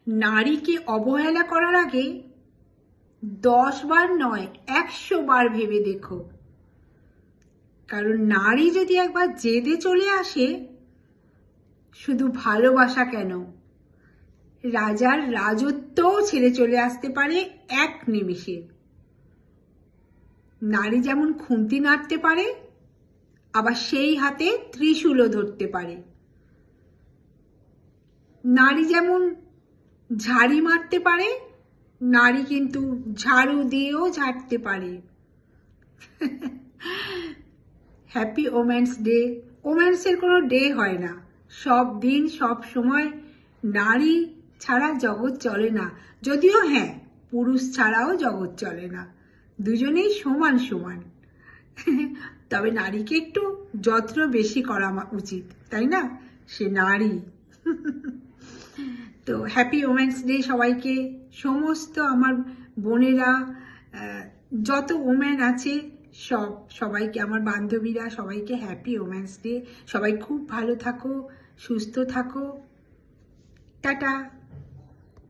নারীকে অবহেলা করার আগে 10 বার নয় 100 বার ভেবে দেখো। কারণ নারী যদি একবার জেদে চলে আসে, শুধু ভালোবাসা কেন, রাজার রাজত্বও ছেড়ে চলে আসতে পারে এক নিমিষে। নারী যেমন খুন্তি নাড়তে পারে, আবার সেই হাতে ত্রিশূলও ধরতে পারে। নারী যেমন ঝাড়ি মারতে পারে, নারী কিন্তু ঝাড়ু দিয়েও ঝাড়তে পারে। Happy women's day. ওমেন্সের কোনো ডে হয় না, সব দিন সব সময় নারী ছাড়া জগৎ চলে না। যদিও হ্যাঁ, পুরুষ ছাড়াও জগৎ চলে না, দুজনেই সমান সমান। তবে নারীকে একটু যত্ন বেশি করা উচিত, তাই না? সে নারী। তো হ্যাপি ওমেন্স ডে সবাইকে। সমস্ত আমার বোনেরা, যত ওমেন আছে সবাইকে, আমার বান্ধবীরা সবাইকে হ্যাপি ওমেন্স ডে। সবাই খুব ভালো থাকো, সুস্থ থাকো। টাটা।